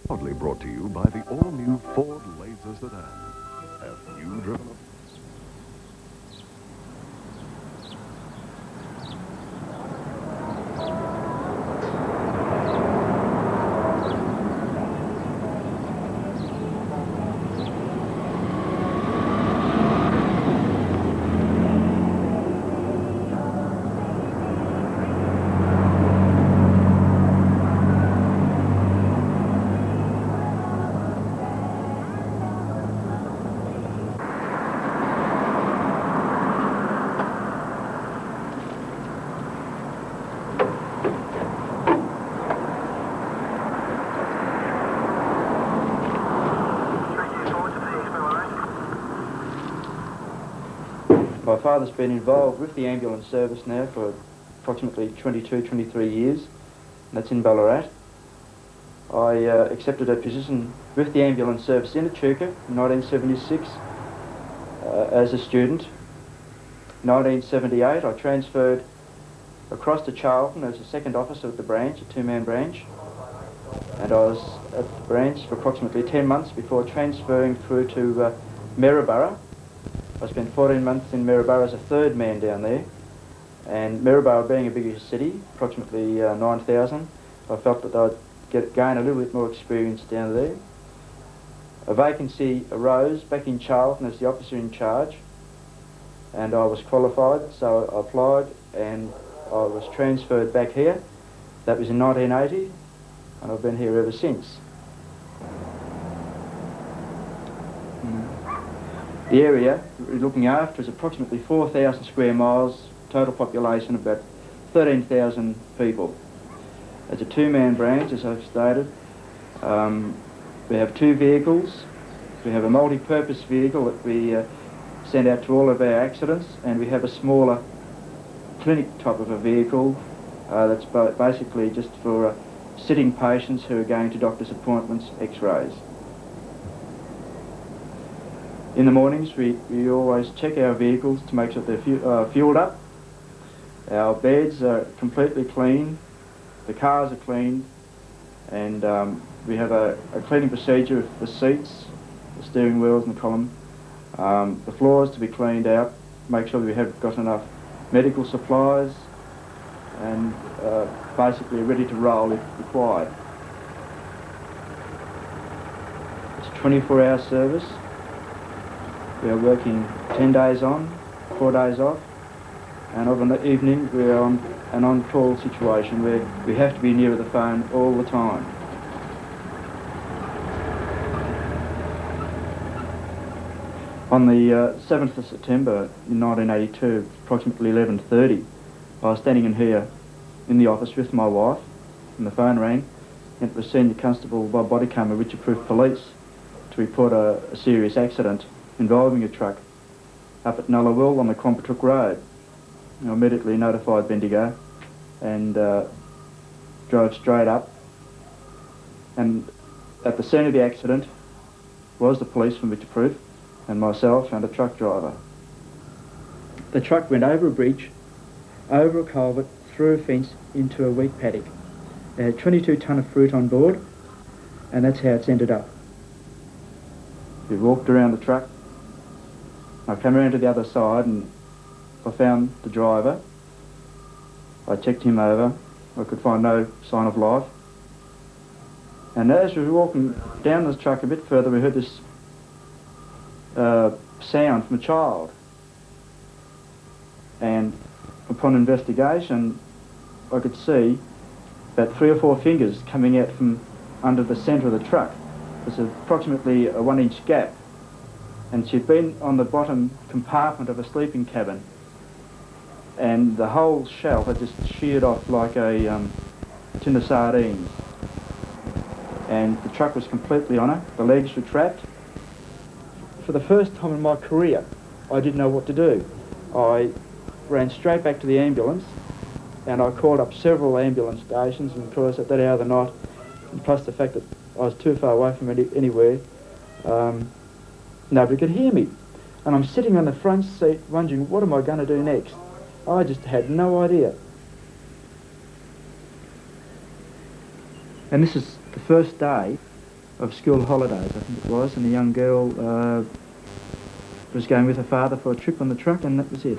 Proudly brought to you by the all-new Ford Laser Sedan. Have you driven a... My father's been involved with the ambulance service now for approximately 22, 23 years, and that's in Ballarat. I accepted a position with the ambulance service in Echuca in 1976 as a student. In 1978 I transferred across to Charlton as a second officer at the branch, a two-man branch, and I was at the branch for approximately 10 months before transferring through to Maryborough. I spent 14 months in Maryborough as a third man down there, and Maryborough being a bigger city, approximately 9,000, I felt that I'd gain a little bit more experience down there. A vacancy arose back in Charlton as the officer in charge, and I was qualified, so I applied and I was transferred back here. That was in 1980, and I've been here ever since. The area we're looking after is approximately 4,000 square miles, total population of about 13,000 people. As a two-man branch, as I've stated, we have two vehicles. We have a multi-purpose vehicle that we send out to all of our accidents, and we have a smaller clinic type of a vehicle that's basically just for sitting patients who are going to doctor's appointments, x-rays. In the mornings, we always check our vehicles to make sure they're fueled up. Our beds are completely clean, the cars are cleaned, and we have a cleaning procedure of the seats, the steering wheels and the column. The floors to be cleaned out, make sure that we have got enough medical supplies, and basically ready to roll if required. It's a 24-hour service. We are working 10 days on, 4 days off, and of an evening we are on an on-call situation where we have to be near the phone all the time. On the 7th of September in 1982, approximately 11:30, I was standing in here in the office with my wife, and the phone rang, and it was Senior Constable Bob Bodycombe of Richard Proof Police to report a serious accident involving a truck up at Nullawil on the Quambatook Road. I immediately notified Bendigo and drove straight up, and at the scene of the accident was the police from Richard Proof and myself and a truck driver. The truck went over a bridge, over a culvert, through a fence into a wheat paddock. It had 22 tonne of fruit on board, and that's how it's ended up. We walked around the truck. I came around to the other side and I found the driver. I checked him over. I could find no sign of life. And as we were walking down the truck a bit further, we heard this sound from a child. And upon investigation, I could see about 3 or 4 fingers coming out from under the centre of the truck. There's approximately a 1-inch gap, and she'd been on the bottom compartment of a sleeping cabin, and the whole shell had just sheared off like a tin of sardines, and the truck was completely on her. The legs were trapped. For the first time in my career, I didn't know what to do. I ran straight back to the ambulance, and I called up several ambulance stations, and of course at that hour of the night, and plus the fact that I was too far away from anywhere, nobody could hear me. And I'm sitting on the front seat wondering, what am I going to do next? I just had no idea. And this is the first day of school holidays, I think it was, and the young girl was going with her father for a trip on the truck, and that was it.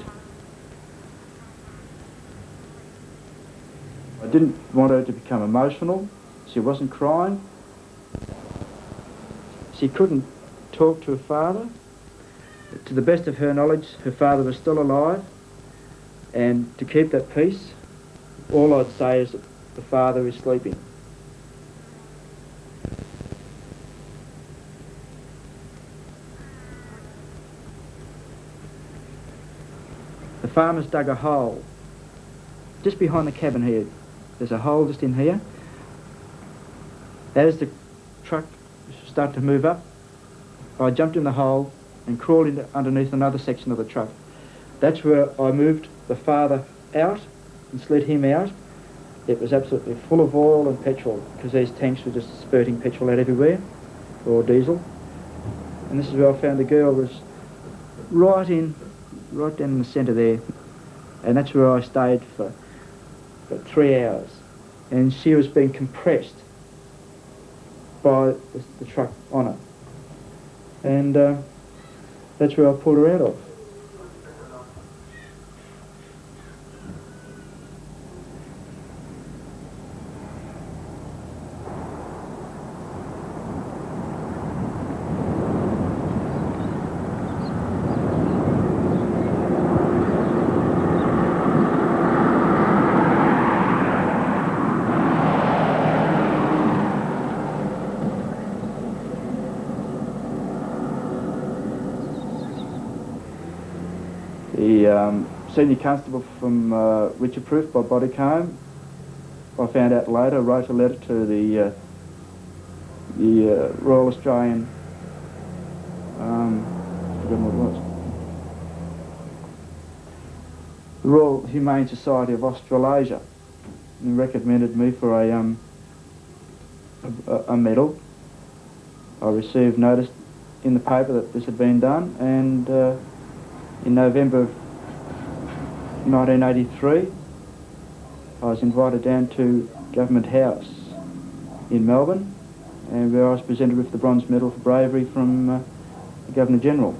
I didn't want her to become emotional. She wasn't crying. She couldn't talk to her father. To the best of her knowledge, her father was still alive, and to keep that peace, all I'd say is that the father is sleeping. The farmers dug a hole just behind the cabin here. There's a hole just in here. As the truck started to move up, I jumped in the hole and crawled underneath another section of the truck. That's where I moved the father out and slid him out. It was absolutely full of oil and petrol, because these tanks were just spurting petrol out everywhere, or diesel. And this is where I found the girl was right down in the centre there. And that's where I stayed for 3 hours. And she was being compressed by the truck on her. And that's where I pulled her out of. The senior constable from Richard Proof by body comb, I found out later, wrote a letter to the Royal Australian, I forgot what it was, the Royal Humane Society of Australasia, and recommended me for a medal. I received notice in the paper that this had been done, and in November of 1983, I was invited down to Government House in Melbourne, and where I was presented with the Bronze Medal for Bravery from the Governor-General.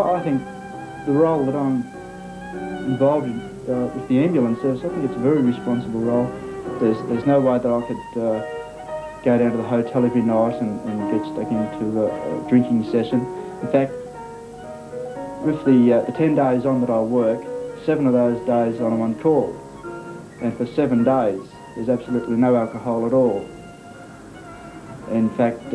I think the role that I'm involved in with the ambulance service, I think it's a very responsible role. There's no way that I could go down to the hotel every night and get stuck into a drinking session. In fact, with the 10 days on that I work, 7 of those days I'm on call, and for 7 days there's absolutely no alcohol at all. In fact,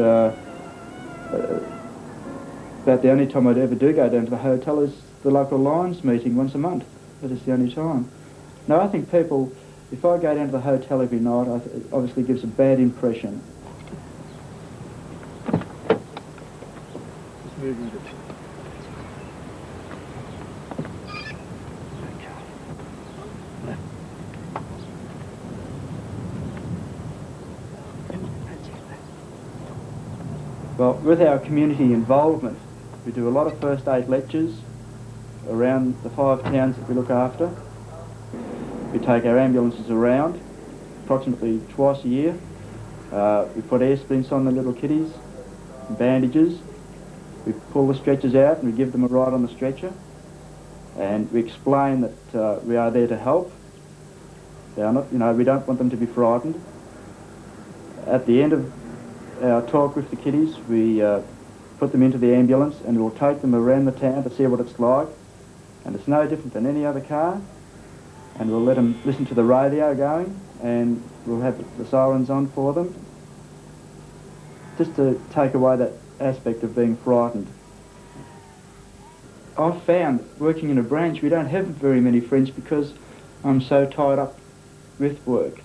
about the only time I'd ever do go down to the hotel is the local Lions meeting once a month. That is the only time. Now, I think people, if I go down to the hotel every night, it obviously gives a bad impression. Just moving it. Well, with our community involvement, we do a lot of first aid lectures around the 5 towns that we look after. We take our ambulances around approximately twice a year. We put air splints on the little kiddies, bandages. We pull the stretchers out and we give them a ride on the stretcher. And we explain that we are there to help. down it. You know, we don't want them to be frightened. At the end of our talk with the kiddies, we put them into the ambulance and we'll take them around the town to see what it's like. And it's no different than any other car. And we'll let them listen to the radio going, and we'll have the sirens on for them, just to take away that aspect of being frightened. I've found, working in a branch, we don't have very many friends because I'm so tied up with work.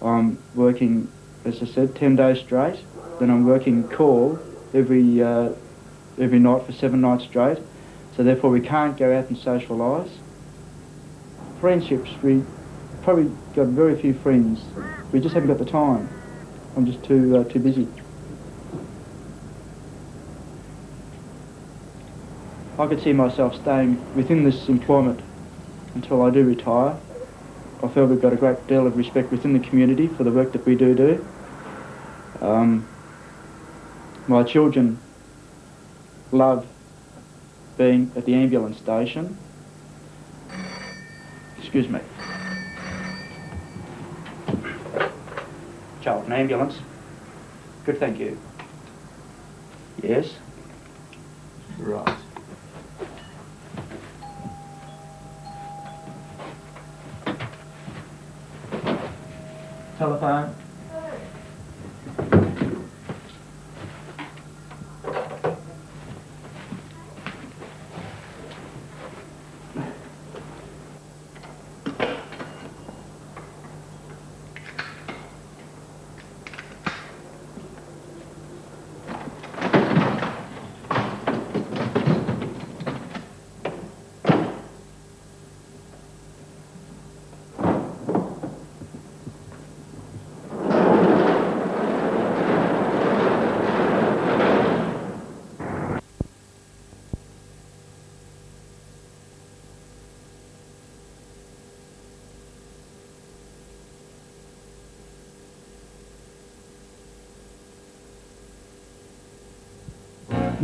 I'm working, as I said, 10 days straight, then I'm working call every night for 7 nights straight, so therefore we can't go out and socialise. Friendships, we probably got very few friends. We just haven't got the time. I'm just too busy. I could see myself staying within this employment until I do retire. I feel we've got a great deal of respect within the community for the work that we do. My children love being at the ambulance station. Excuse me. Charlton Ambulance. Good, thank you. Yes? Right. Telephone.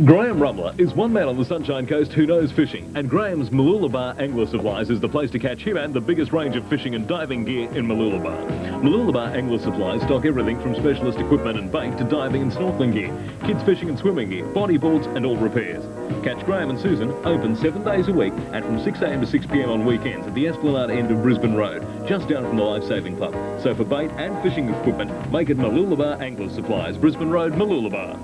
Graeme Rummler is one man on the Sunshine Coast who knows fishing, and Graeme's Nullawil Angler Supplies is the place to catch him and the biggest range of fishing and diving gear in Nullawil. Nullawil Angler Supplies stock everything from specialist equipment and bait to diving and snorkeling gear, kids fishing and swimming gear, bodyboards and all repairs. Catch Graeme and Susan open 7 days a week and from 6 a.m. to 6 p.m. on weekends at the Esplanade end of Brisbane Road, just down from the Life Saving Club. So for bait and fishing equipment, make it Nullawil Angler Supplies, Brisbane Road, Nullawil.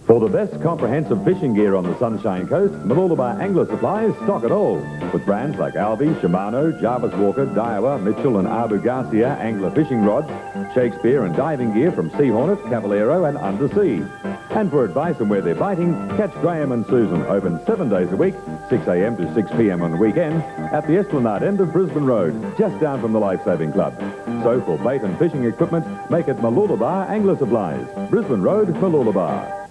For the best comprehensive fishing gear on the Sunshine Coast, Nullawil Angler Supplies stock it all. With brands like Albi, Shimano, Jarvis Walker, Daiwa, Mitchell and Abu Garcia angler fishing rods, Shakespeare and diving gear from Sea Hornet, Caballero and Undersea. And for advice on where they're biting, catch Graeme and Susan, open 7 days a week, 6 a.m. to 6 p.m. on weekends, at the Esplanade end of Brisbane Road, just down from the Life Saving Club. So for bait and fishing equipment, make it Nullawil Angler Supplies, Brisbane Road, Nullawil.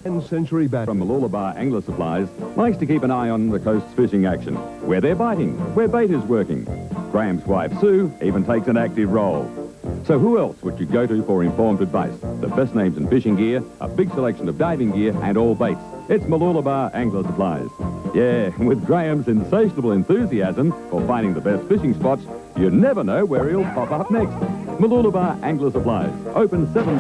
10th Century Battery From Nullawil Angler Supplies likes to keep an eye on the coast's fishing action, where they're biting, where bait is working. Graeme's wife Sue even takes an active role. So who else would you go to for informed advice? The best names in fishing gear, a big selection of diving gear and all baits. It's Nullawil Angler Supplies. Yeah, with Graeme's insatiable enthusiasm for finding the best fishing spots, you never know where he'll pop up next. Nullawil Angler Supplies, open 7...